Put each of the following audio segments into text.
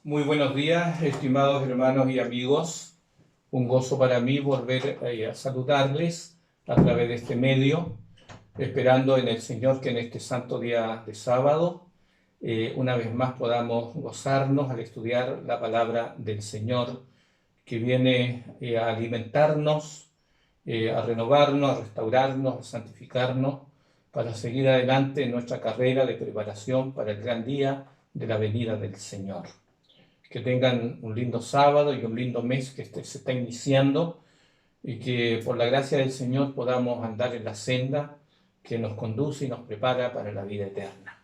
Muy buenos días, estimados hermanos y amigos. Un gozo para mí volver a saludarles a través de este medio, esperando en el Señor que en este santo día de sábado, una vez más podamos gozarnos al estudiar la palabra del Señor, que viene a alimentarnos, a renovarnos, a restaurarnos, a santificarnos, para seguir adelante en nuestra carrera de preparación para el gran día de la venida del Señor. Que tengan un lindo sábado y un lindo mes que se está iniciando y que por la gracia del Señor podamos andar en la senda que nos conduce y nos prepara para la vida eterna.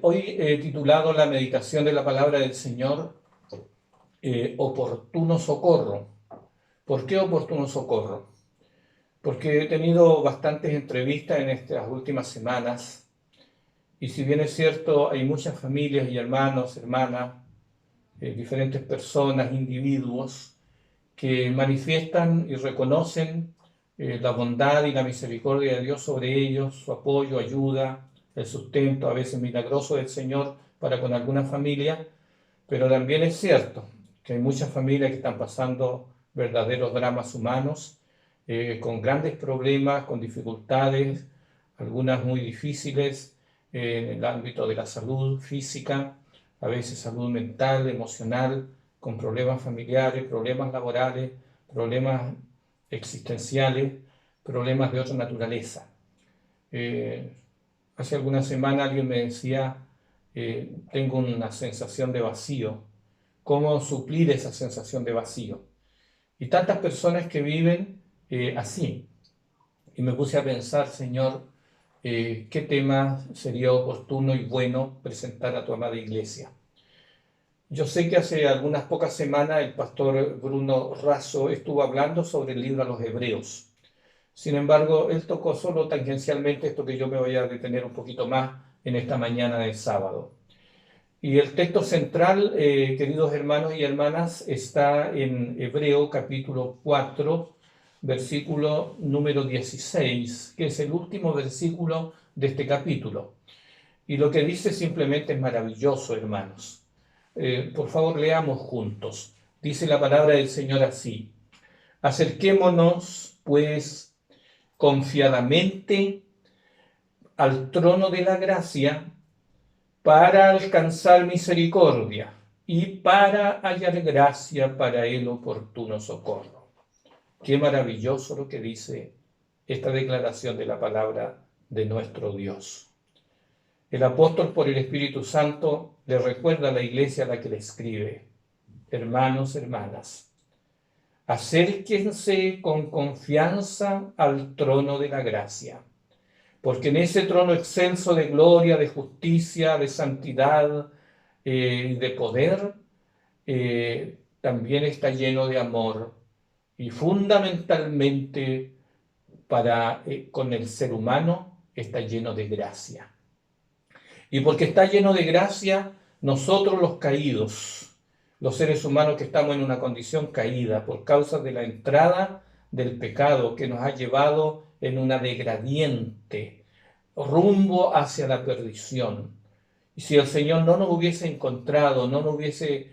Hoy he titulado la meditación de la palabra del Señor Oportuno Socorro. ¿Por qué oportuno socorro? Porque he tenido bastantes entrevistas en estas últimas semanas y si bien es cierto, hay muchas familias y hermanos, hermanas, diferentes personas, individuos, que manifiestan y reconocen la bondad y la misericordia de Dios sobre ellos, su apoyo, ayuda, el sustento, a veces milagroso del Señor para con alguna familia, pero también es cierto que hay muchas familias que están pasando verdaderos dramas humanos, con grandes problemas, con dificultades, algunas muy difíciles en el ámbito de la salud física, a veces salud mental, emocional, con problemas familiares, problemas laborales, problemas existenciales, problemas de otra naturaleza. Eh, Hace algunas semanas alguien me decía, tengo una sensación de vacío. ¿Cómo suplir esa sensación de vacío? Y tantas personas que viven así. Y me puse a pensar, Señor, qué tema sería oportuno y bueno presentar a tu amada iglesia. Yo sé que hace algunas pocas semanas el pastor Bruno Razo estuvo hablando sobre el libro a los Hebreos. Sin embargo, él tocó solo tangencialmente esto que yo me voy a detener un poquito más en esta mañana de sábado. Y el texto central, queridos hermanos y hermanas, está en Hebreo capítulo 4, versículo número 16, que es el último versículo de este capítulo. Y lo que dice simplemente es maravilloso, hermanos. Por favor, leamos juntos. Dice la palabra del Señor así: acerquémonos, pues, confiadamente al trono de la gracia para alcanzar misericordia y para hallar gracia para el oportuno socorro. Qué maravilloso lo que dice esta declaración de la palabra de nuestro Dios. El apóstol, por el Espíritu Santo, le recuerda a la iglesia a la que le escribe: hermanos, hermanas, acérquense con confianza al trono de la gracia, porque en ese trono excelso de gloria, de justicia, de santidad, de poder, también está lleno de amor y fundamentalmente con el ser humano está lleno de gracia. Y porque está lleno de gracia, nosotros los caídos, los seres humanos que estamos en una condición caída por causa de la entrada del pecado que nos ha llevado en una degradiente rumbo hacia la perdición. Y si el Señor no nos hubiese encontrado, no nos hubiese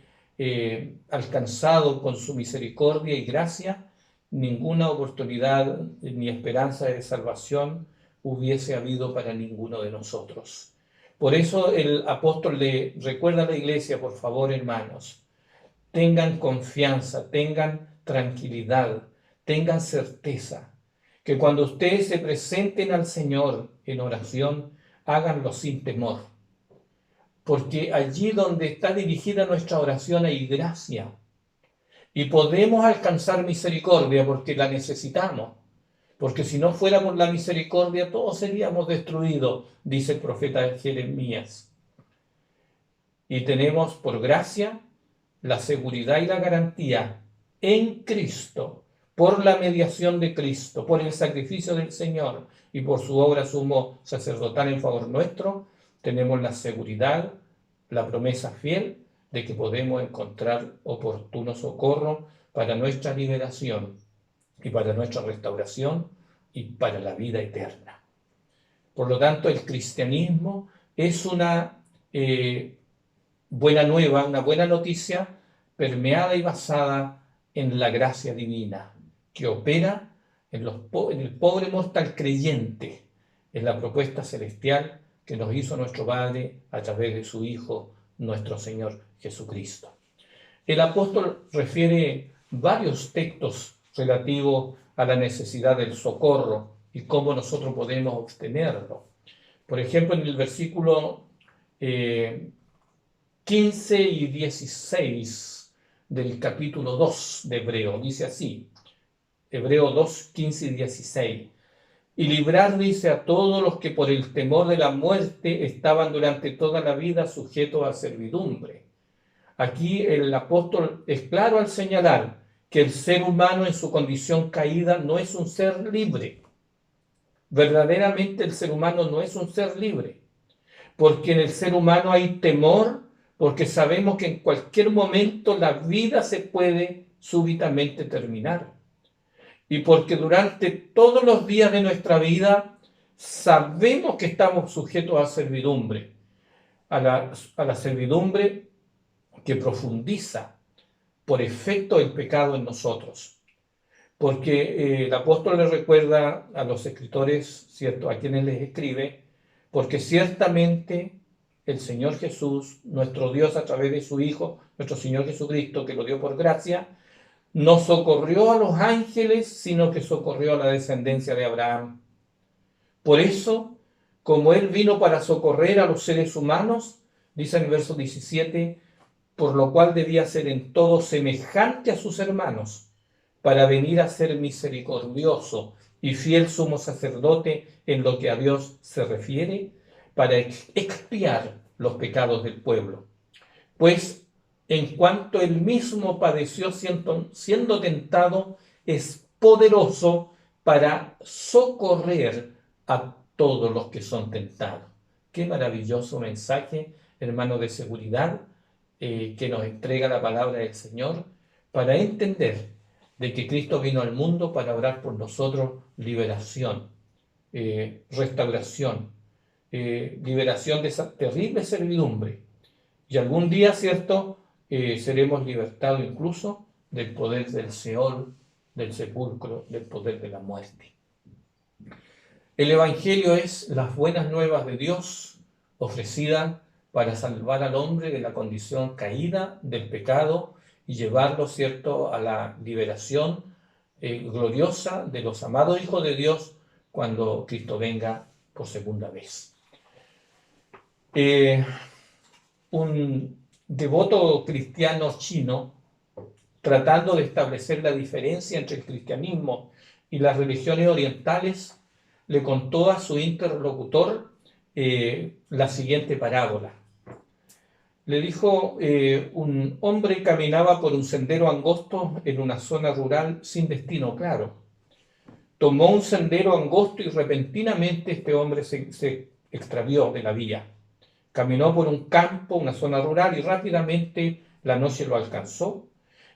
alcanzado con su misericordia y gracia, ninguna oportunidad ni esperanza de salvación hubiese habido para ninguno de nosotros. Por eso el apóstol le recuerda a la iglesia: por favor, hermanos, tengan confianza, tengan tranquilidad, tengan certeza, que cuando ustedes se presenten al Señor en oración, háganlo sin temor, porque allí donde está dirigida nuestra oración hay gracia y podemos alcanzar misericordia porque la necesitamos. Porque si no fuera por la misericordia, todos seríamos destruidos, dice el profeta Jeremías. Y tenemos por gracia la seguridad y la garantía en Cristo, por la mediación de Cristo, por el sacrificio del Señor y por su obra sumo sacerdotal en favor nuestro, tenemos la seguridad, la promesa fiel de que podemos encontrar oportuno socorro para nuestra liberación y para nuestra restauración y para la vida eterna. Por lo tanto, el cristianismo es una buena nueva, una buena noticia permeada y basada en la gracia divina que opera en el pobre mortal creyente, en la propuesta celestial que nos hizo nuestro Padre a través de su Hijo, nuestro Señor Jesucristo. El apóstol refiere varios textos relativos a la necesidad del socorro y cómo nosotros podemos obtenerlo. Por ejemplo, en el versículo 15 y 16 del capítulo 2 de Hebreo, dice así, Hebreo 2, 15 y 16. Y librar, dice, a todos los que por el temor de la muerte estaban durante toda la vida sujetos a servidumbre. Aquí el apóstol es claro al señalar que el ser humano en su condición caída no es un ser libre. Verdaderamente el ser humano no es un ser libre, porque en el ser humano hay temor, porque sabemos que en cualquier momento la vida se puede súbitamente terminar. Y porque durante todos los días de nuestra vida sabemos que estamos sujetos a servidumbre, a la servidumbre que profundiza por efecto del pecado en nosotros. Porque el apóstol le recuerda a los escritores, ¿cierto?, a quienes les escribe, porque ciertamente el Señor Jesús, nuestro Dios a través de su Hijo, nuestro Señor Jesucristo, que lo dio por gracia, no socorrió a los ángeles, sino que socorrió a la descendencia de Abraham. Por eso, como Él vino para socorrer a los seres humanos, dice en el verso 17, por lo cual debía ser en todo semejante a sus hermanos, para venir a ser misericordioso y fiel sumo sacerdote en lo que a Dios se refiere, para expiar los pecados del pueblo. Pues en cuanto él mismo padeció siendo tentado, es poderoso para socorrer a todos los que son tentados. Qué maravilloso mensaje, hermano, de seguridad que nos entrega la palabra del Señor para entender de que Cristo vino al mundo para obrar por nosotros liberación, restauración, liberación de esa terrible servidumbre. Y algún día, ¿cierto?, seremos libertados incluso del poder del Seol, del sepulcro, del poder de la muerte. El Evangelio es las buenas nuevas de Dios ofrecidas para salvar al hombre de la condición caída del pecado y llevarlo, ¿cierto?, a la liberación gloriosa de los amados hijos de Dios cuando Cristo venga por segunda vez. Un devoto cristiano chino, tratando de establecer la diferencia entre el cristianismo y las religiones orientales, le contó a su interlocutor la siguiente parábola. Le dijo, un hombre caminaba por un sendero angosto en una zona rural sin destino claro. Tomó un sendero angosto y repentinamente este hombre se extravió de la vía. Caminó por un campo, una zona rural, y rápidamente la noche lo alcanzó.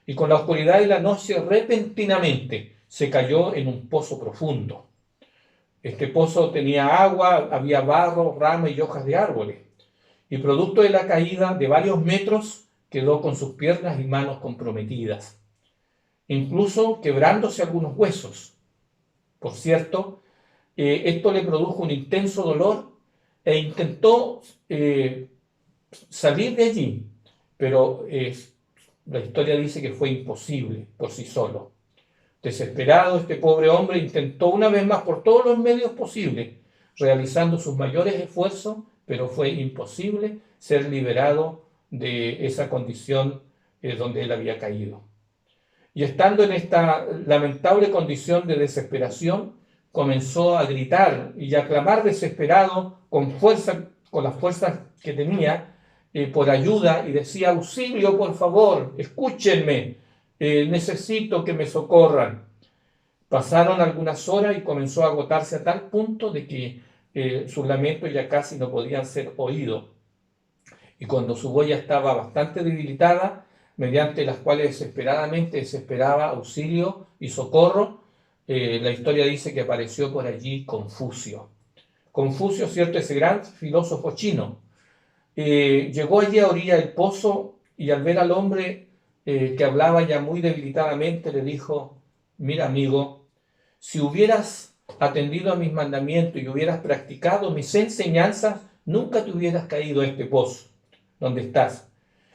Y con la oscuridad de la noche, repentinamente se cayó en un pozo profundo. Este pozo tenía agua, había barro, ramas y hojas de árboles. Y producto de la caída de varios metros, quedó con sus piernas y manos comprometidas, incluso quebrándose algunos huesos. Por cierto, esto le produjo un intenso dolor e intentó salir de allí, pero la historia dice que fue imposible por sí solo. Desesperado, este pobre hombre intentó una vez más por todos los medios posibles, realizando sus mayores esfuerzos, pero fue imposible ser liberado de esa condición donde él había caído. Y estando en esta lamentable condición de desesperación, comenzó a gritar y a clamar desesperado con las fuerzas que tenía por ayuda, y decía: auxilio, por favor, escúchenme, necesito que me socorran. Pasaron algunas horas y comenzó a agotarse a tal punto de que sus lamentos ya casi no podían ser oídos. Y cuando su voz ya estaba bastante debilitada, mediante las cuales desesperadamente desesperaba auxilio y socorro, la historia dice que apareció por allí Confucio. Confucio, cierto, ese gran filósofo chino, llegó allí a orilla del pozo y al ver al hombre que hablaba ya muy debilitadamente, le dijo: mira, amigo, si hubieras atendido a mis mandamientos y hubieras practicado mis enseñanzas, nunca te hubieras caído a este pozo donde estás.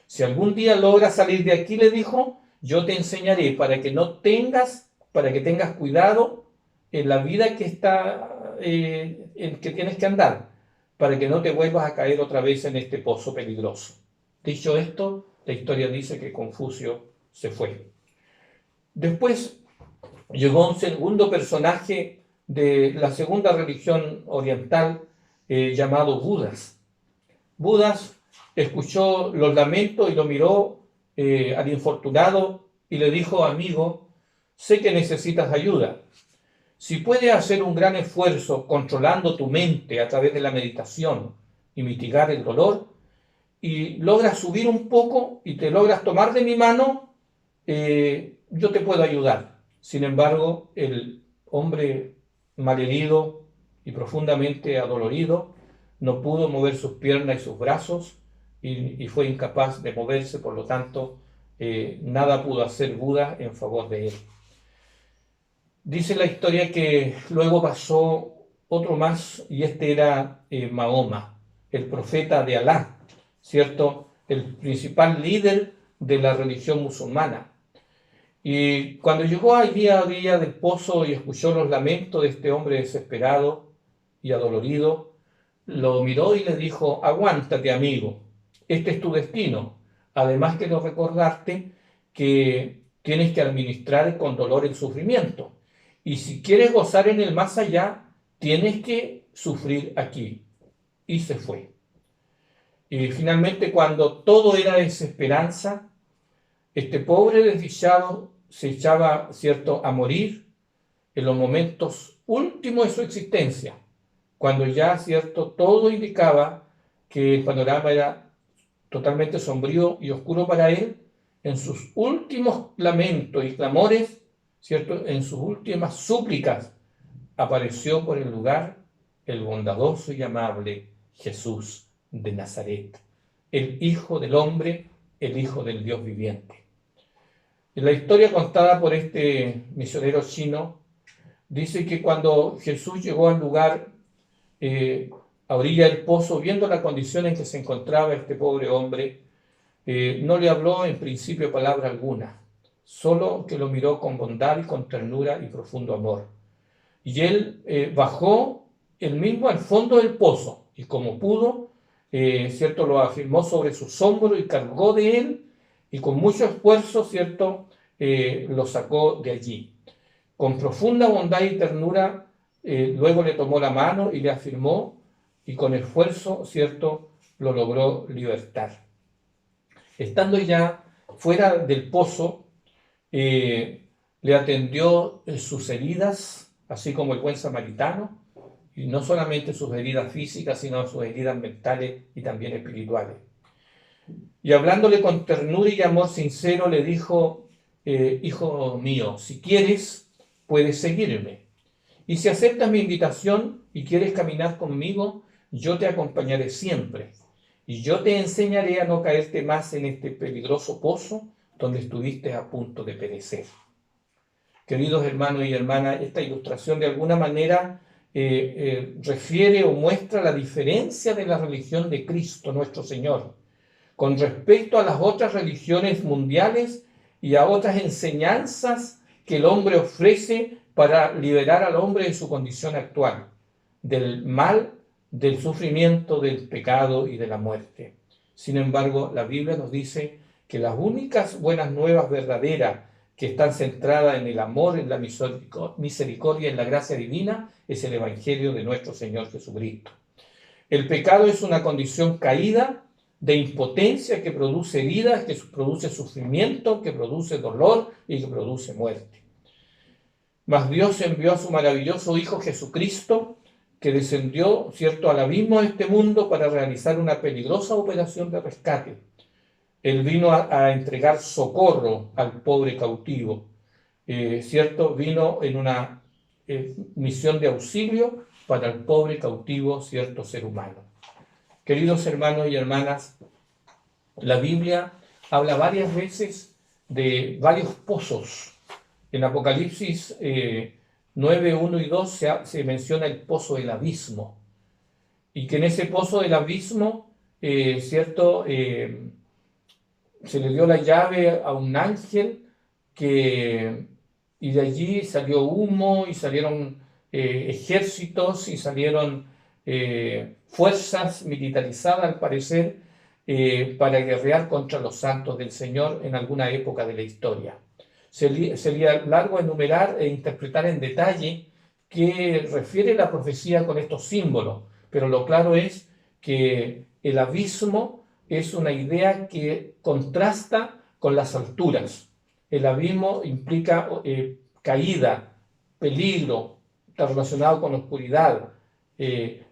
Si algún día logras salir de aquí, le dijo, yo te enseñaré para que tengas cuidado en la vida que está, en que tienes que andar, para que no te vuelvas a caer otra vez en este pozo peligroso. Dicho esto, la historia dice que Confucio se fue. Después llegó un segundo personaje de la segunda religión oriental, llamado Budas. Budas escuchó los lamentos y lo miró al infortunado y le dijo: amigo, sé que necesitas ayuda. Si puedes hacer un gran esfuerzo controlando tu mente a través de la meditación y mitigar el dolor, y logras subir un poco y te logras tomar de mi mano, yo te puedo ayudar. Sin embargo, el hombre malherido y profundamente adolorido no pudo mover sus piernas y sus brazos y fue incapaz de moverse, por lo tanto, nada pudo hacer Buda en favor de él. Dice la historia que luego pasó otro más, y este era Mahoma, el profeta de Alá, ¿cierto? El principal líder de la religión musulmana. Y cuando llegó allí a orilla del pozo y escuchó los lamentos de este hombre desesperado y adolorido, lo miró y le dijo: aguántate, amigo, este es tu destino. Además, quiero recordarte que tienes que administrar con dolor el sufrimiento. Y si quieres gozar en el más allá, tienes que sufrir aquí. Y se fue. Y finalmente, cuando todo era desesperanza, este pobre desdichado se echaba, ¿cierto?, a morir en los momentos últimos de su existencia, cuando ya, ¿cierto?, todo indicaba que el panorama era totalmente sombrío y oscuro para él. En sus últimos lamentos y clamores, ¿cierto?, en sus últimas súplicas, apareció por el lugar el bondadoso y amable Jesús de Nazaret, el Hijo del Hombre, el Hijo del Dios viviente. En la historia contada por este misionero chino, dice que cuando Jesús llegó al lugar, a orilla del pozo, viendo la condición en que se encontraba este pobre hombre, no le habló en principio palabra alguna, solo que lo miró con bondad y con ternura y profundo amor. Y él bajó él mismo al fondo del pozo y como pudo, ¿cierto?, lo afirmó sobre sus hombros y cargó de él y con mucho esfuerzo, ¿cierto?, lo sacó de allí. Con profunda bondad y ternura, luego le tomó la mano y le afirmó, y con esfuerzo, ¿cierto?, lo logró libertar. Estando ya fuera del pozo, le atendió sus heridas, así como el buen samaritano, y no solamente sus heridas físicas, sino sus heridas mentales y también espirituales. Y hablándole con ternura y amor sincero, le dijo: hijo mío, si quieres, puedes seguirme. Y si aceptas mi invitación y quieres caminar conmigo, yo te acompañaré siempre. Y yo te enseñaré a no caerte más en este peligroso pozo donde estuviste a punto de perecer. Queridos hermanos y hermanas, esta ilustración de alguna manera refiere o muestra la diferencia de la religión de Cristo, nuestro Señor, con respecto a las otras religiones mundiales y a otras enseñanzas que el hombre ofrece para liberar al hombre de su condición actual, del mal, del sufrimiento, del pecado y de la muerte. Sin embargo, la Biblia nos dice que las únicas buenas nuevas verdaderas que están centradas en el amor, en la misericordia, en la gracia divina, es el Evangelio de nuestro Señor Jesucristo. El pecado es una condición caída de impotencia que produce heridas, que produce sufrimiento, que produce dolor y que produce muerte. Mas Dios envió a su maravilloso Hijo Jesucristo, que descendió, ¿cierto?, al abismo de este mundo para realizar una peligrosa operación de rescate. Él vino a entregar socorro al pobre cautivo, ¿cierto? Vino en una misión de auxilio para el pobre cautivo, cierto ser humano. Queridos hermanos y hermanas, la Biblia habla varias veces de varios pozos. En Apocalipsis 9, 1 y 2 se menciona el pozo del abismo, y que en ese pozo del abismo, ¿cierto? Se le dio la llave a un ángel y de allí salió humo y salieron ejércitos y salieron fuerzas militarizadas, al parecer, para guerrear contra los santos del Señor en alguna época de la historia. Sería largo enumerar e interpretar en detalle qué refiere la profecía con estos símbolos, pero lo claro es que el abismo es una idea que contrasta con las alturas. El abismo implica caída, peligro, está relacionado con oscuridad,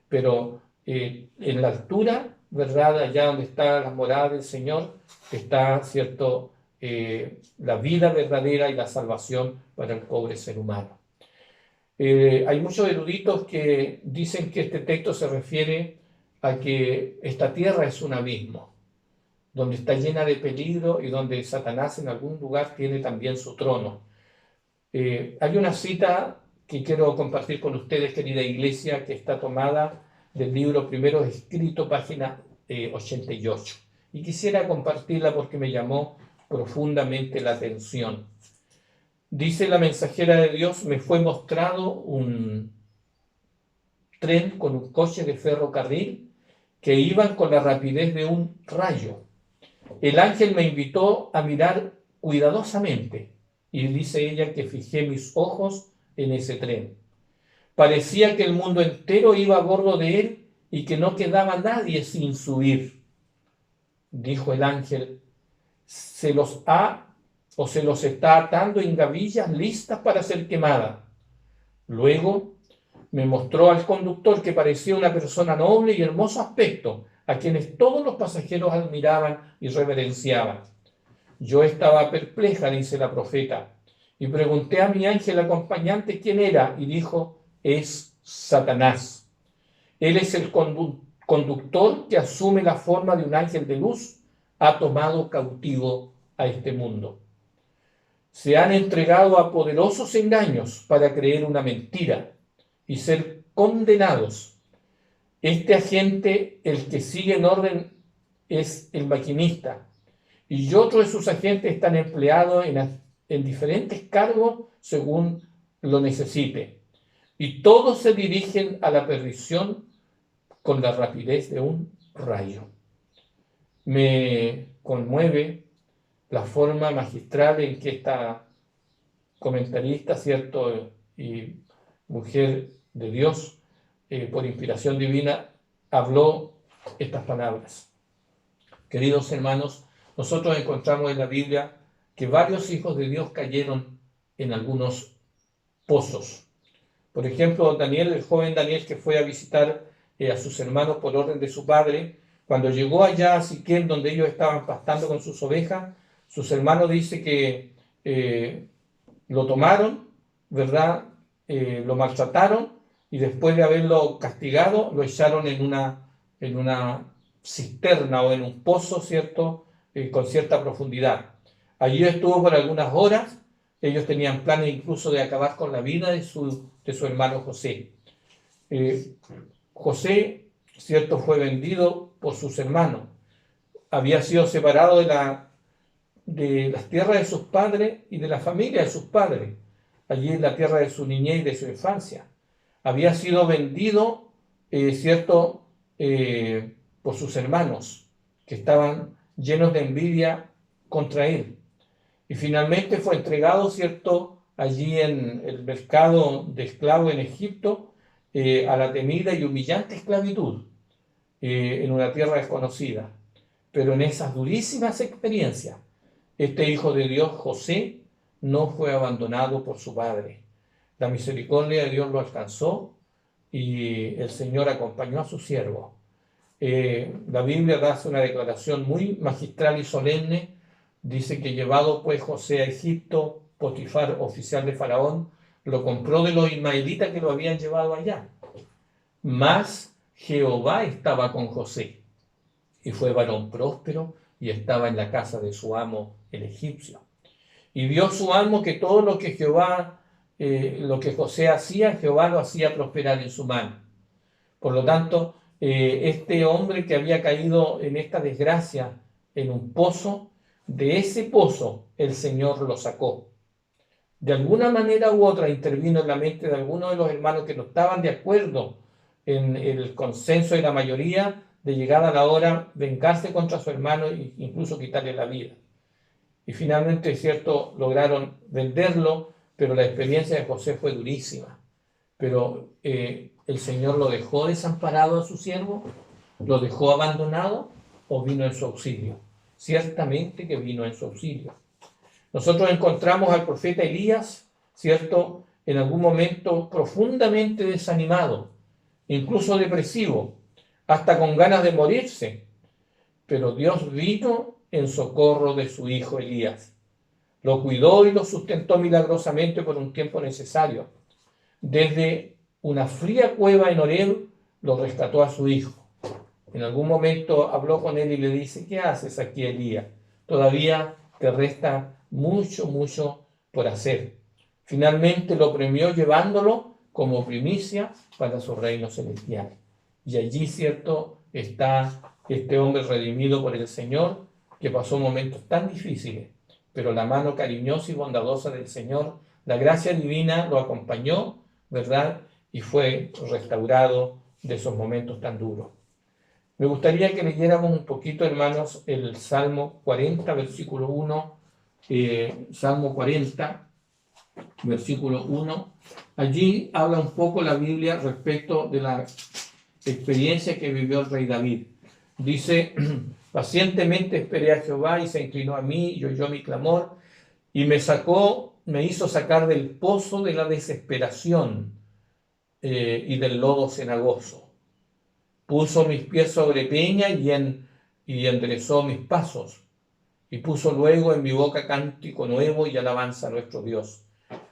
pero en la altura, ¿verdad? Allá donde está la morada del Señor, está, ¿cierto?, la vida verdadera y la salvación para el pobre ser humano. Hay muchos eruditos que dicen que este texto se refiere a que esta tierra es un abismo, donde está llena de peligro y donde Satanás en algún lugar tiene también su trono. Hay una cita que quiero compartir con ustedes, querida iglesia, que está tomada del libro Primero Escrito, página 88. Y quisiera compartirla porque me llamó profundamente la atención. Dice la mensajera de Dios: me fue mostrado un tren con un coche de ferrocarril que iban con la rapidez de un rayo. El ángel me invitó a mirar cuidadosamente y dice ella que fijé mis ojos en ese tren. Parecía que el mundo entero iba a bordo de él y que no quedaba nadie sin subir. Dijo el ángel: se los está atando en gavillas listas para ser quemadas. Luego me mostró al conductor, que parecía una persona noble y hermoso aspecto, a quienes todos los pasajeros admiraban y reverenciaban. Yo estaba perpleja, dice la profeta, y pregunté a mi ángel acompañante quién era, y dijo: es Satanás. Él es el conductor que asume la forma de un ángel de luz, ha tomado cautivo a este mundo. Se han entregado a poderosos engaños para creer una mentira y ser condenados. Este agente, el que sigue en orden, es el maquinista, y otros de sus agentes están empleados en diferentes cargos según lo necesite, y todos se dirigen a la perdición con la rapidez de un rayo. Me conmueve la forma magistral en que esta comentarista, ¿cierto?, y mujer de Dios, por inspiración divina, habló estas palabras. Queridos hermanos, nosotros encontramos en la Biblia que varios hijos de Dios cayeron en algunos pozos. Por ejemplo, Daniel, el joven Daniel, que fue a visitar a sus hermanos por orden de su padre, cuando llegó allá a Siquem, donde ellos estaban pastando con sus ovejas, sus hermanos dicen que lo tomaron, ¿verdad? Lo maltrataron, y después de haberlo castigado, lo echaron en una cisterna o en un pozo, ¿cierto?, con cierta profundidad. Allí estuvo por algunas horas. Ellos tenían planes incluso de acabar con la vida de su hermano José. José, ¿cierto?, fue vendido por sus hermanos. Había sido separado de las tierras de sus padres y de la familia de sus padres, allí en la tierra de su niñez y de su infancia. Había sido vendido, ¿cierto?, por sus hermanos, que estaban llenos de envidia contra él. Y finalmente fue entregado, ¿cierto?, allí en el mercado de esclavos en Egipto, a la temida y humillante esclavitud, en una tierra desconocida. Pero en esas durísimas experiencias, este hijo de Dios, José, no fue abandonado por su padre. La misericordia de Dios lo alcanzó y el Señor acompañó a su siervo. La Biblia hace una declaración muy magistral y solemne. Dice que llevado pues José a Egipto, Potifar, oficial de Faraón, lo compró de los ismaelitas que lo habían llevado allá. Mas Jehová estaba con José y fue varón próspero y estaba en la casa de su amo el egipcio. Y vio su amo que todo lo que lo que José hacía, Jehová lo hacía prosperar en su mano. Por lo tanto, este hombre que había caído en esta desgracia en un pozo, de ese pozo el Señor lo sacó. De alguna manera u otra intervino en la mente de algunos de los hermanos que no estaban de acuerdo en el consenso de la mayoría de llegar a la hora vengarse contra su hermano e incluso quitarle la vida. Y finalmente, es cierto, lograron venderlo, pero la experiencia de José fue durísima. Pero el Señor lo dejó desamparado a su siervo, lo dejó abandonado o vino en su auxilio. Ciertamente que vino en su auxilio. Nosotros encontramos al profeta Elías, ¿cierto?, en algún momento profundamente desanimado, incluso depresivo, hasta con ganas de morirse. Pero Dios vino en socorro de su hijo Elías. Lo cuidó y lo sustentó milagrosamente por un tiempo necesario. Desde una fría cueva en Horeb lo rescató a su hijo. En algún momento habló con él y le dice: ¿qué haces aquí, Elías? Todavía te resta mucho por hacer. Finalmente lo premió llevándolo como primicia para su reino celestial. Y allí, cierto, está este hombre redimido por el Señor, que pasó momentos tan difíciles, pero la mano cariñosa y bondadosa del Señor, la gracia divina lo acompañó, ¿verdad? Y fue restaurado de esos momentos tan duros. Me gustaría que leyéramos un poquito, hermanos, el Salmo 40, versículo 1. Salmo 40, versículo 1. Allí habla un poco la Biblia respecto de la experiencia que vivió el rey David. Dice: pacientemente esperé a Jehová y se inclinó a mí y oyó mi clamor y me hizo sacar del pozo de la desesperación y del lodo cenagoso. Puso mis pies sobre peña y enderezó mis pasos, y puso luego en mi boca cántico nuevo y alabanza a nuestro Dios.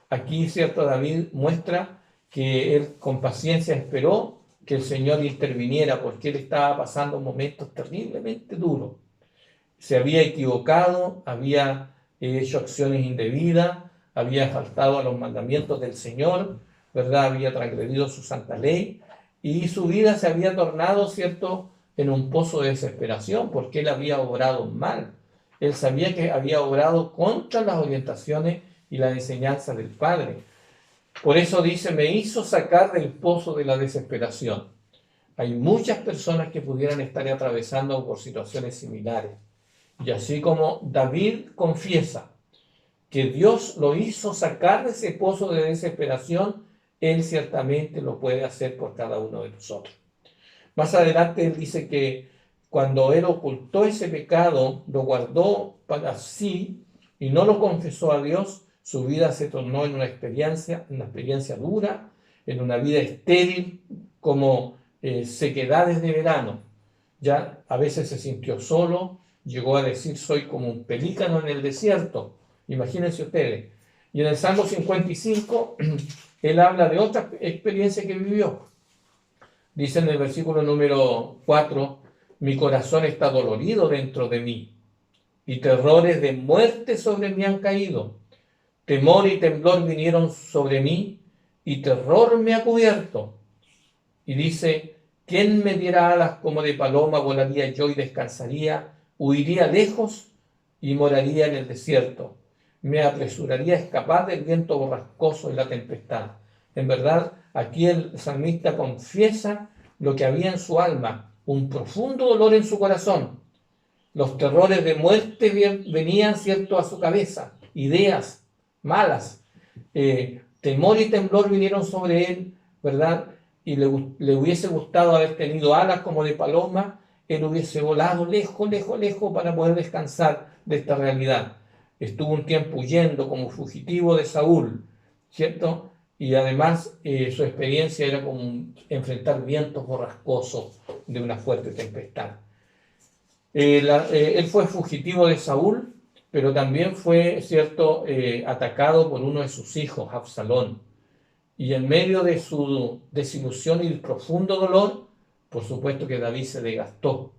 Aquí, cierto, David muestra que él con paciencia esperó que el Señor interviniera, porque él estaba pasando momentos terriblemente duros. Se había equivocado, había hecho acciones indebidas, había faltado a los mandamientos del Señor, ¿verdad? Había transgredido su santa ley, y su vida se había tornado, ¿cierto?, en un pozo de desesperación, porque él había obrado mal. Él sabía que había obrado contra las orientaciones y la enseñanza del Padre. Por eso dice: me hizo sacar del pozo de la desesperación. Hay muchas personas que pudieran estar atravesando por situaciones similares. Y así como David confiesa que Dios lo hizo sacar de ese pozo de desesperación, Él ciertamente lo puede hacer por cada uno de nosotros. Más adelante Él dice que cuando Él ocultó ese pecado, lo guardó para sí y no lo confesó a Dios, su vida se tornó en una experiencia dura, en una vida estéril, como sequedades de verano. Ya a veces se sintió solo, llegó a decir: soy como un pelícano en el desierto. Imagínense ustedes. Y en el Salmo 55, él habla de otra experiencia que vivió. Dice en el versículo número 4: mi corazón está dolorido dentro de mí, y terrores de muerte sobre mí han caído. Temor y temblor vinieron sobre mí, y terror me ha cubierto. Y dice: ¿quién me diera alas como de paloma? Volaría yo y descansaría, huiría lejos y moraría en el desierto. Me apresuraría a escapar del viento borrascoso y la tempestad. En verdad, aquí el salmista confiesa lo que había en su alma, un profundo dolor en su corazón. Los terrores de muerte venían, cierto, a su cabeza, ideas malas. Temor y temblor vinieron sobre él, ¿verdad? Y le hubiese gustado haber tenido alas como de paloma, él hubiese volado lejos para poder descansar de esta realidad. Estuvo un tiempo huyendo como fugitivo de Saúl, ¿cierto? Y además su experiencia era como enfrentar vientos borrascosos de una fuerte tempestad. Él fue fugitivo de Saúl, pero también fue, cierto, atacado por uno de sus hijos, Absalón. Y en medio de su desilusión y el profundo dolor, por supuesto que David se desgastó.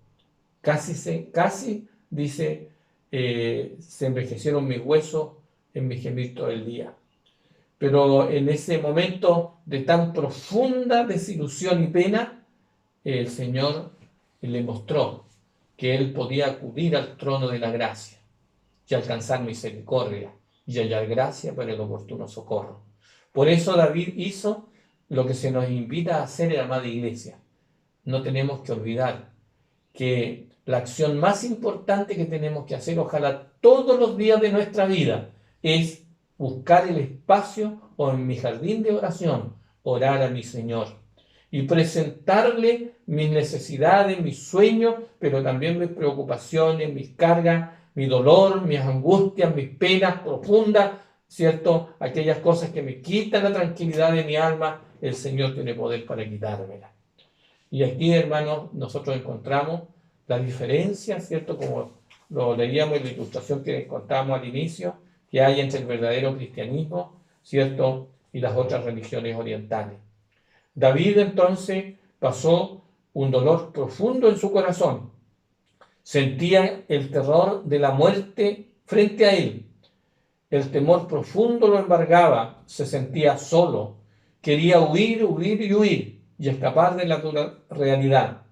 casi, dice, se envejecieron mis huesos en mi gemir todo el día. Pero en ese momento de tan profunda desilusión y pena, el Señor le mostró que él podía acudir al trono de la gracia y alcanzar misericordia y hallar gracia para el oportuno socorro. Por eso David hizo lo que se nos invita a hacer en la amada iglesia. No tenemos que olvidar que la acción más importante que tenemos que hacer, ojalá todos los días de nuestra vida, es buscar el espacio o en mi jardín de oración, orar a mi Señor y presentarle mis necesidades, mis sueños, pero también mis preocupaciones, mis cargas, mi dolor, mis angustias, mis penas profundas, ¿cierto? Aquellas cosas que me quitan la tranquilidad de mi alma, el Señor tiene poder para quitármela. Y aquí, hermanos, nosotros encontramos la diferencia, ¿cierto? Como lo leíamos en la ilustración que contábamos al inicio, que hay entre el verdadero cristianismo, ¿cierto? Y las otras religiones orientales. David entonces pasó un dolor profundo en su corazón. Sentía el terror de la muerte frente a él. El temor profundo lo embargaba, se sentía solo, quería huir y escapar de la dura realidad.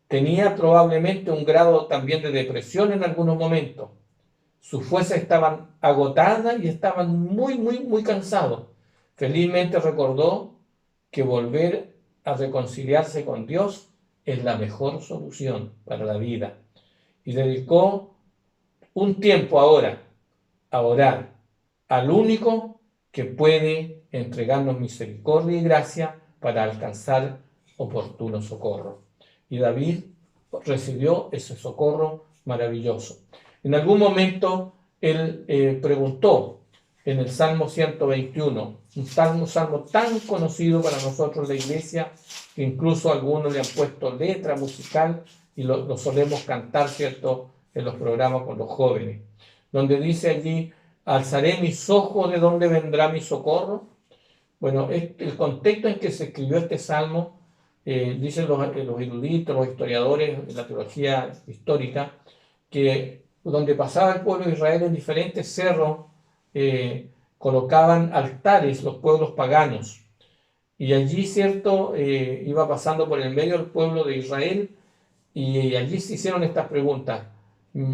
Tenía probablemente un grado también de depresión en algunos momentos. Sus fuerzas estaban agotadas y estaban muy cansados. Felizmente recordó que volver a reconciliarse con Dios es la mejor solución para la vida. Y dedicó un tiempo ahora a orar al único que puede entregarnos misericordia y gracia para alcanzar oportuno socorro. Y David recibió ese socorro maravilloso. En algún momento él preguntó en el Salmo 121, un salmo tan conocido para nosotros la iglesia, que incluso algunos le han puesto letra musical y lo solemos cantar, ¿cierto?, en los programas con los jóvenes, donde dice allí: alzaré mis ojos, ¿de dónde vendrá mi socorro? Bueno, el contexto en que se escribió este salmo, dicen los eruditos, los historiadores de la teología histórica, que donde pasaba el pueblo de Israel en diferentes cerros, colocaban altares los pueblos paganos. Y allí, ¿cierto?, iba pasando por el medio del pueblo de Israel y allí se hicieron estas preguntas: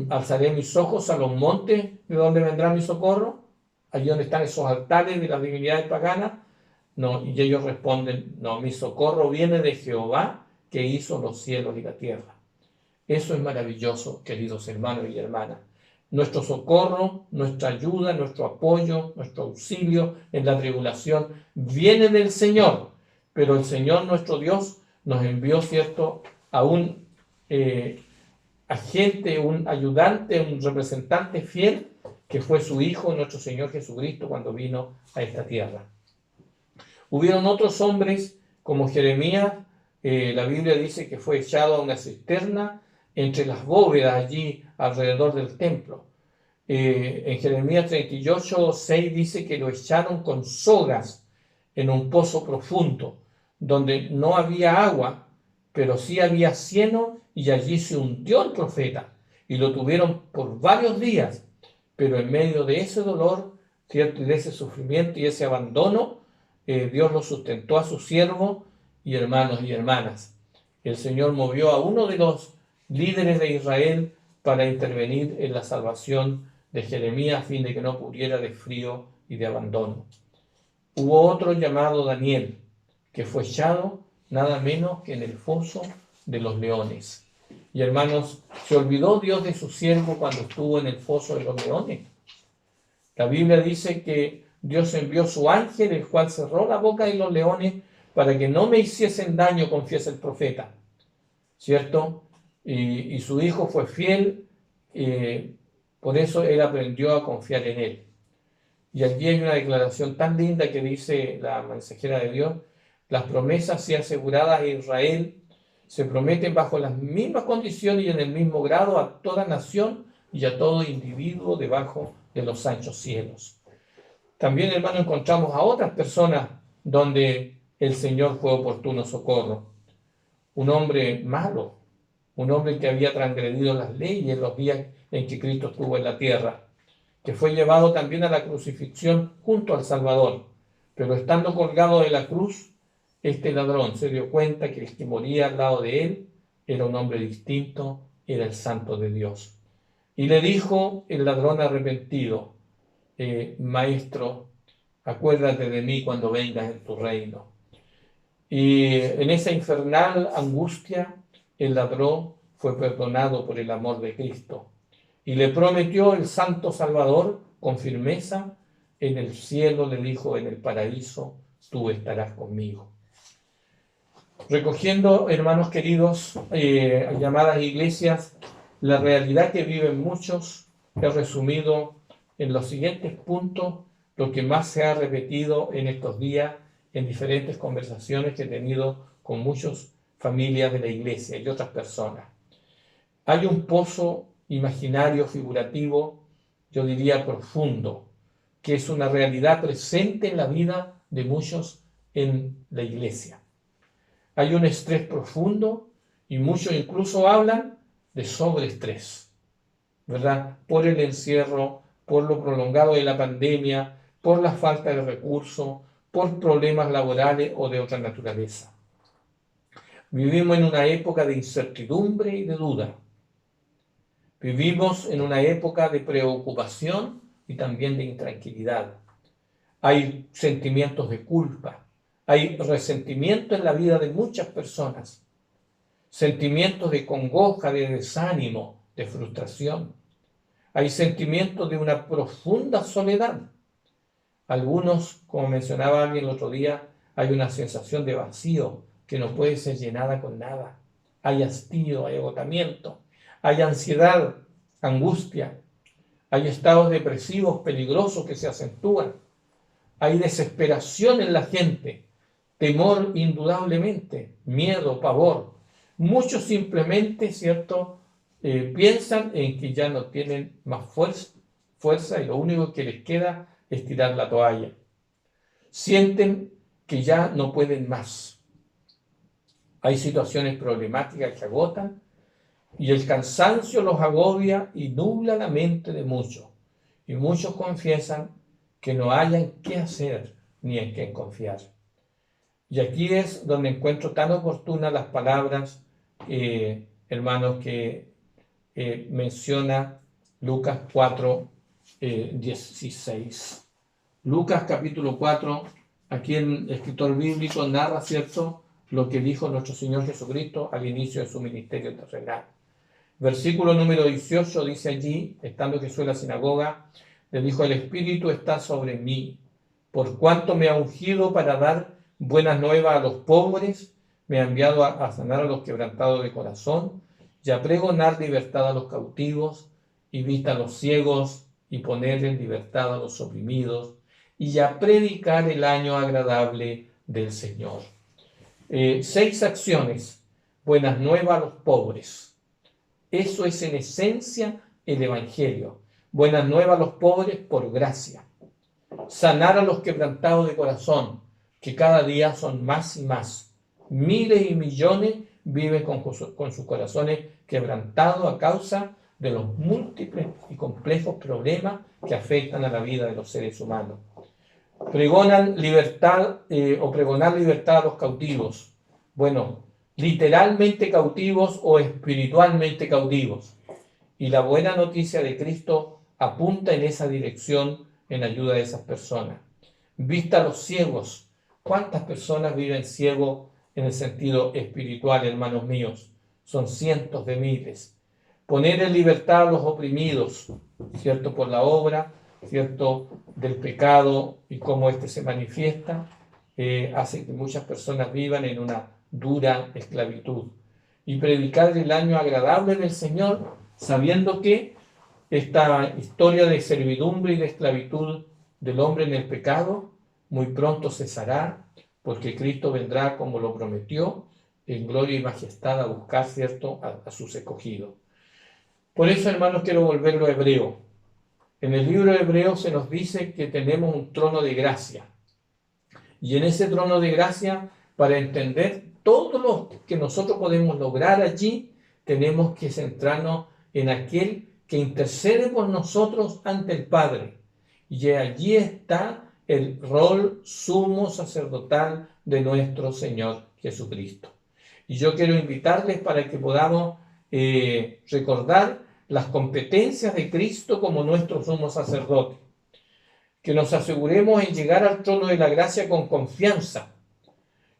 alzaré mis ojos a los montes, ¿de dónde vendrá mi socorro? Allí donde están esos altares de las divinidades paganas. No, y ellos responden: no, mi socorro viene de Jehová, que hizo los cielos y la tierra. Eso es maravilloso, queridos hermanos y hermanas. Nuestro socorro, nuestra ayuda, nuestro apoyo, nuestro auxilio en la tribulación viene del Señor, pero el Señor nuestro Dios nos envió, ¿cierto?, a un agente, un ayudante, un representante fiel, que fue su Hijo, nuestro Señor Jesucristo, cuando vino a esta tierra. Hubieron otros hombres como Jeremías. La Biblia dice que fue echado a una cisterna entre las bóvedas allí alrededor del templo. En Jeremías 38:6 dice que lo echaron con sogas en un pozo profundo, donde no había agua, pero sí había cieno, y allí se hundió el profeta, y lo tuvieron por varios días. Pero en medio de ese dolor, ¿cierto?, y de ese sufrimiento y ese abandono, Dios lo sustentó a su siervo. Y hermanos y hermanas, el Señor movió a uno de los líderes de Israel para intervenir en la salvación de Jeremías, a fin de que no muriera de frío y de abandono. Hubo otro llamado Daniel, que fue echado nada menos que en el foso de los leones. Y hermanos, ¿se olvidó Dios de su siervo cuando estuvo en el foso de los leones? La Biblia dice que Dios envió su ángel, el cual cerró la boca de los leones para que no me hiciesen daño, confiesa el profeta, ¿cierto? Y su hijo fue fiel, por eso él aprendió a confiar en él. Y allí hay una declaración tan linda que dice la mensajera de Dios: las promesas sí aseguradas a Israel se prometen bajo las mismas condiciones y en el mismo grado a toda nación y a todo individuo debajo de los anchos cielos. También, hermano, encontramos a otras personas donde el Señor fue oportuno socorro. Un hombre malo, un hombre que había transgredido las leyes en los días en que Cristo estuvo en la tierra, que fue llevado también a la crucifixión junto al Salvador. Pero estando colgado de la cruz, este ladrón se dio cuenta que el que moría al lado de él era un hombre distinto, era el Santo de Dios. Y le dijo el ladrón arrepentido: Maestro, acuérdate de mí cuando vengas en tu reino. Y en esa infernal angustia, el ladrón fue perdonado por el amor de Cristo. Y le prometió el Santo Salvador con firmeza: en el cielo, le dijo, en el paraíso, tú estarás conmigo. Recogiendo, hermanos queridos, llamadas iglesias, la realidad que viven muchos, he resumido en los siguientes puntos lo que más se ha repetido en estos días en diferentes conversaciones que he tenido con muchas familias de la iglesia y otras personas. Hay un pozo imaginario, figurativo, yo diría profundo, que es una realidad presente en la vida de muchos en la iglesia. Hay un estrés profundo y muchos incluso hablan de sobreestrés, ¿verdad? Por el encierro, por lo prolongado de la pandemia, por la falta de recursos, por problemas laborales o de otra naturaleza. Vivimos en una época de incertidumbre y de duda. Vivimos en una época de preocupación y también de intranquilidad. Hay sentimientos de culpa, hay resentimiento en la vida de muchas personas, sentimientos de congoja, de desánimo, de frustración. Hay sentimientos de una profunda soledad. Algunos, como mencionaba alguien el otro día, hay una sensación de vacío que no puede ser llenada con nada. Hay hastío, hay agotamiento, hay ansiedad, angustia, hay estados depresivos peligrosos que se acentúan, hay desesperación en la gente, temor indudablemente, miedo, pavor. Muchos simplemente, ¿cierto?, piensan en que ya no tienen más fuerza y lo único que les queda es tirar la toalla. Sienten que ya no pueden más. Hay situaciones problemáticas que agotan y el cansancio los agobia y nubla la mente de muchos. Y muchos confiesan que no hayan qué hacer ni en qué confiar. Y aquí es donde encuentro tan oportunas las palabras, hermanos, que menciona Lucas 4, 16. Lucas capítulo 4, aquí el escritor bíblico narra, ¿cierto?, lo que dijo nuestro Señor Jesucristo al inicio de su ministerio terrenal. Versículo número 18 dice allí, estando Jesús en la sinagoga, le dijo: el Espíritu está sobre mí, por cuanto me ha ungido para dar buenas nuevas a los pobres, me ha enviado a sanar a los quebrantados de corazón, y a pregonar libertad a los cautivos, y vista a los ciegos, y poner en libertad a los oprimidos, y a predicar el año agradable del Señor. 6 acciones: buenas nuevas a los pobres. Eso es en esencia el Evangelio. Buenas nuevas a los pobres por gracia. Sanar a los quebrantados de corazón, que cada día son más y más. Miles y millones viven con sus corazones quebrantados a causa de los múltiples y complejos problemas que afectan a la vida de los seres humanos. Pregonar libertad a los cautivos. Bueno, literalmente cautivos o espiritualmente cautivos. Y la buena noticia de Cristo apunta en esa dirección en ayuda de esas personas. Vista a los ciegos. ¿Cuántas personas viven ciegos en el sentido espiritual, hermanos míos? Son cientos de miles. Poner en libertad a los oprimidos, ¿cierto?, por la obra, ¿cierto?, del pecado y cómo éste se manifiesta, hace que muchas personas vivan en una dura esclavitud. Y predicar el año agradable del Señor, sabiendo que esta historia de servidumbre y de esclavitud del hombre en el pecado muy pronto cesará, porque Cristo vendrá, como lo prometió, en gloria y majestad a buscar, ¿cierto?, a sus escogidos. Por eso, hermanos, quiero volverlo a Hebreo. En el libro de Hebreo se nos dice que tenemos un trono de gracia. Y en ese trono de gracia, para entender todo lo que nosotros podemos lograr allí, tenemos que centrarnos en aquel que intercede por nosotros ante el Padre. Y allí está el rol sumo sacerdotal de nuestro Señor Jesucristo. Y yo quiero invitarles para que podamos recordar las competencias de Cristo como nuestro sumo sacerdote. Que nos aseguremos en llegar al trono de la gracia con confianza.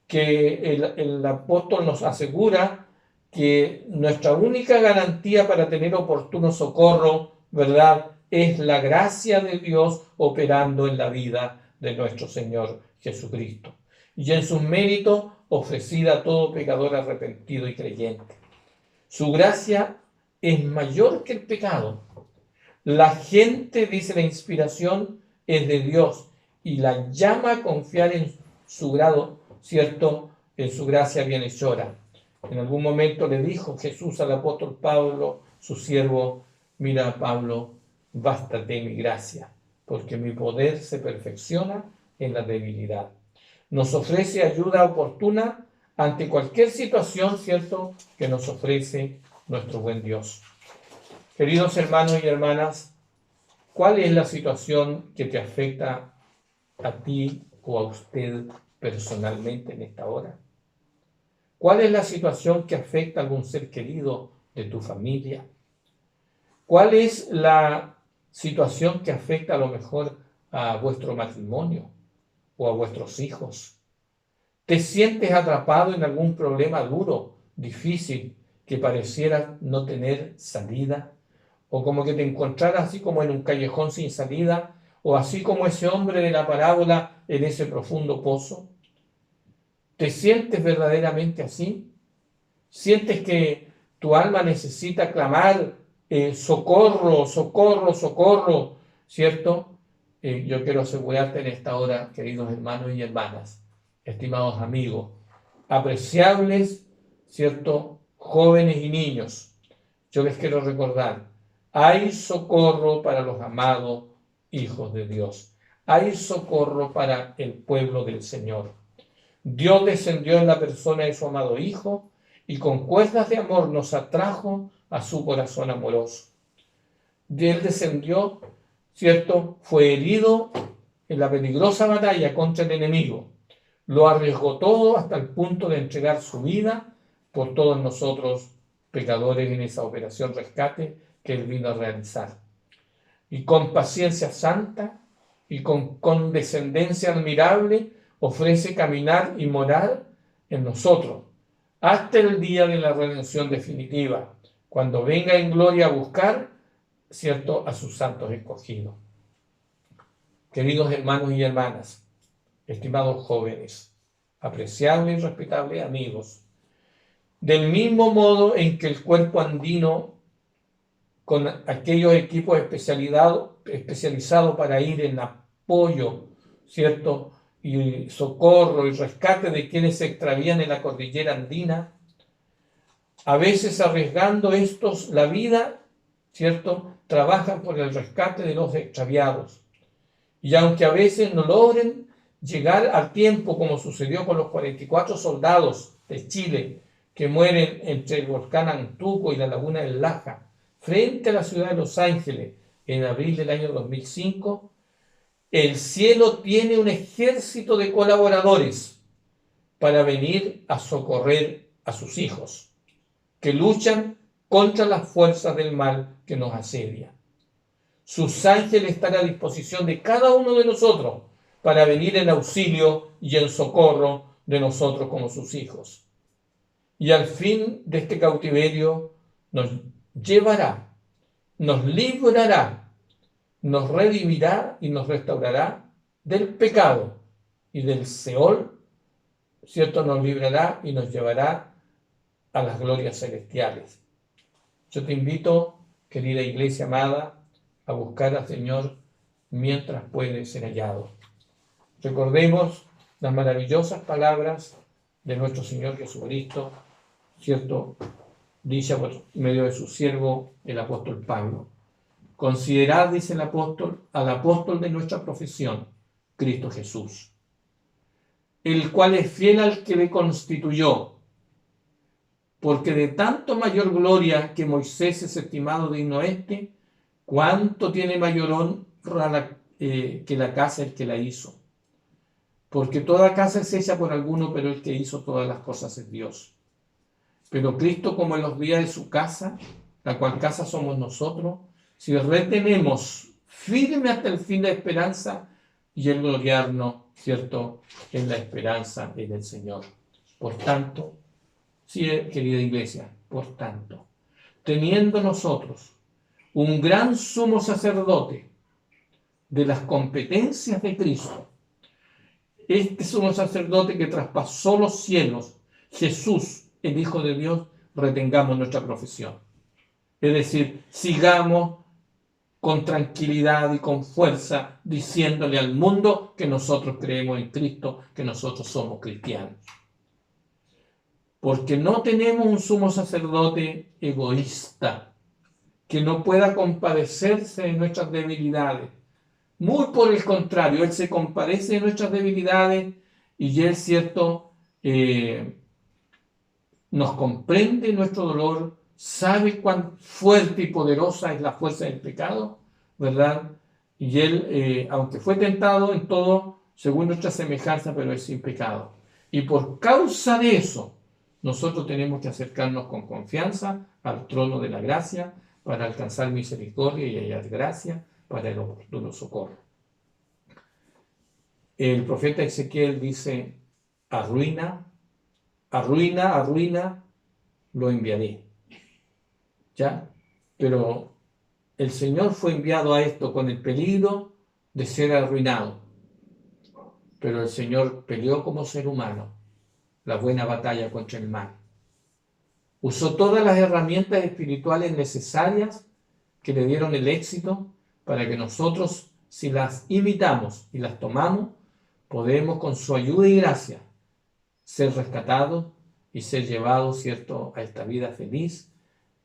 Que el apóstol nos asegura que nuestra única garantía para tener oportuno socorro, ¿verdad?, es la gracia de Dios operando en la vida de nuestro Señor Jesucristo. Y en sus méritos ofrecida a todo pecador arrepentido y creyente. Su gracia es mayor que el pecado. La gente, dice la inspiración, es de Dios y la llama a confiar en su grado, ¿cierto?, en su gracia bienhechora. En algún momento le dijo Jesús al apóstol Pablo, su siervo: mira, Pablo, bástate mi gracia, porque mi poder se perfecciona en la debilidad. Nos ofrece ayuda oportuna ante cualquier situación, ¿cierto?, que nos ofrece nuestro buen Dios. Queridos hermanos y hermanas, ¿cuál es la situación que te afecta a ti o a usted personalmente en esta hora? ¿Cuál es la situación que afecta a algún ser querido de tu familia? ¿Cuál es la situación que afecta a lo mejor a vuestro matrimonio o a vuestros hijos? ¿Te sientes atrapado en algún problema duro, difícil, que pareciera no tener salida? ¿O como que te encontraras así como en un callejón sin salida? ¿O así como ese hombre de la parábola en ese profundo pozo? ¿Te sientes verdaderamente así? ¿Sientes que tu alma necesita clamar socorro, socorro, socorro? ¿Cierto? Yo quiero asegurarte en esta hora, queridos hermanos y hermanas, estimados amigos, apreciables, ¿cierto?, jóvenes y niños, yo les quiero recordar, hay socorro para los amados hijos de Dios. Hay socorro para el pueblo del Señor. Dios descendió en la persona de su amado Hijo y con cuerdas de amor nos atrajo a su corazón amoroso. Él descendió, ¿cierto? Fue herido en la peligrosa batalla contra el enemigo. Lo arriesgó todo hasta el punto de entregar su vida por todos nosotros pecadores en esa operación rescate que Él vino a realizar. Y con paciencia santa y con condescendencia admirable ofrece caminar y morar en nosotros hasta el día de la redención definitiva, cuando venga en gloria a buscar, ¿cierto?, a sus santos escogidos. Queridos hermanos y hermanas, estimados jóvenes, apreciables y respetables amigos, del mismo modo en que el cuerpo andino, con aquellos equipos especializados para ir en apoyo, ¿cierto?, y socorro y rescate de quienes se extravían en la cordillera andina, a veces arriesgando estos la vida, ¿cierto?, trabajan por el rescate de los extraviados. Y aunque a veces no logren llegar al tiempo, como sucedió con los 44 soldados de Chile que mueren entre el volcán Antuco y la laguna del Laja, frente a la ciudad de Los Ángeles, en abril del año 2005, el cielo tiene un ejército de colaboradores para venir a socorrer a sus hijos, que luchan contra las fuerzas del mal que nos asedia. Sus ángeles están a disposición de cada uno de nosotros para venir en auxilio y en socorro de nosotros como sus hijos. Y al fin de este cautiverio nos llevará, nos librará, nos redimirá y nos restaurará del pecado y del Seol, ¿cierto? Nos librará y nos llevará a las glorias celestiales. Yo te invito, querida iglesia amada, a buscar al Señor mientras puede ser hallado. Recordemos las maravillosas palabras de nuestro Señor Jesucristo, ¿cierto?, dicha por medio de su siervo, el apóstol Pablo. Considerad, dice el apóstol, al apóstol de nuestra profesión, Cristo Jesús, el cual es fiel al que le constituyó, porque de tanto mayor gloria que Moisés es estimado digno este, cuánto tiene mayor honra que la casa el que la hizo. Porque toda casa es hecha por alguno, pero el que hizo todas las cosas es Dios. Pero Cristo, como en los días de su casa, la cual casa somos nosotros, si retenemos firme hasta el fin la esperanza y el gloriarnos, ¿cierto?, en la esperanza en el Señor. Por tanto, sí, querida iglesia, por tanto, teniendo nosotros un gran sumo sacerdote de las competencias de Cristo, este sumo sacerdote que traspasó los cielos, Jesús, el Hijo de Dios, retengamos nuestra profesión. Es decir, sigamos con tranquilidad y con fuerza diciéndole al mundo que nosotros creemos en Cristo, que nosotros somos cristianos. Porque no tenemos un sumo sacerdote egoísta que no pueda compadecerse de nuestras debilidades. Muy por el contrario, Él se compadece de nuestras debilidades y Él, cierto, nos comprende nuestro dolor, sabe cuán fuerte y poderosa es la fuerza del pecado, ¿verdad? Y Él, aunque fue tentado en todo, según nuestra semejanza, pero es sin pecado. Y por causa de eso, nosotros tenemos que acercarnos con confianza al trono de la gracia para alcanzar misericordia y hallar gracia para el oportuno socorro. El profeta Ezequiel dice, arruina, lo enviaré. ¿Ya? Pero el Señor fue enviado a esto con el peligro de ser arruinado. Pero el Señor peleó como ser humano la buena batalla contra el mal. Usó todas las herramientas espirituales necesarias que le dieron el éxito para que nosotros, si las imitamos y las tomamos, podemos con su ayuda y gracia ser rescatados y ser llevados, ¿cierto?, a esta vida feliz,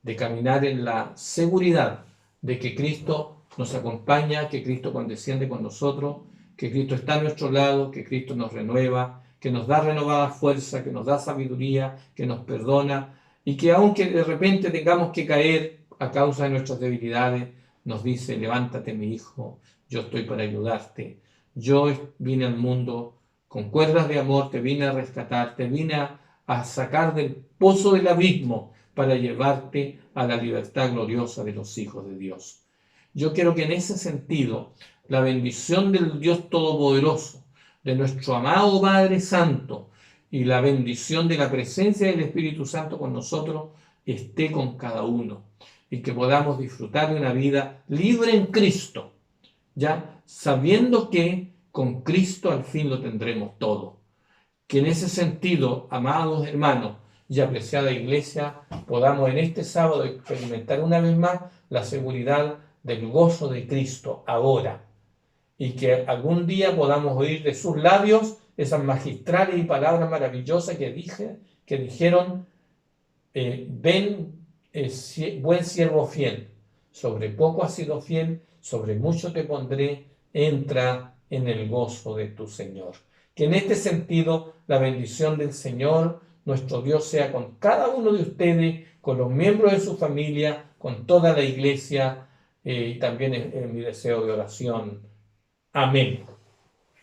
de caminar en la seguridad de que Cristo nos acompaña, que Cristo condesciende con nosotros, que Cristo está a nuestro lado, que Cristo nos renueva, que nos da renovada fuerza, que nos da sabiduría, que nos perdona, y que aunque de repente tengamos que caer a causa de nuestras debilidades, nos dice, levántate mi hijo, yo estoy para ayudarte. Yo vine al mundo con cuerdas de amor, te vine a rescatar, te vine a sacar del pozo del abismo para llevarte a la libertad gloriosa de los hijos de Dios. Yo quiero que en ese sentido la bendición del Dios Todopoderoso, de nuestro amado Padre Santo y la bendición de la presencia del Espíritu Santo con nosotros esté con cada uno y que podamos disfrutar de una vida libre en Cristo, ya sabiendo que con Cristo al fin lo tendremos todo. Que en ese sentido, amados hermanos y apreciada iglesia, podamos en este sábado experimentar una vez más la seguridad del gozo de Cristo ahora, y que algún día podamos oír de sus labios esas magistrales y palabras maravillosas que dijeron, ven, buen siervo fiel, sobre poco has sido fiel, sobre mucho te pondré, entra en el gozo de tu Señor. Que en este sentido la bendición del Señor, nuestro Dios, sea con cada uno de ustedes, con los miembros de su familia, con toda la iglesia, y también en mi deseo de oración. Amén.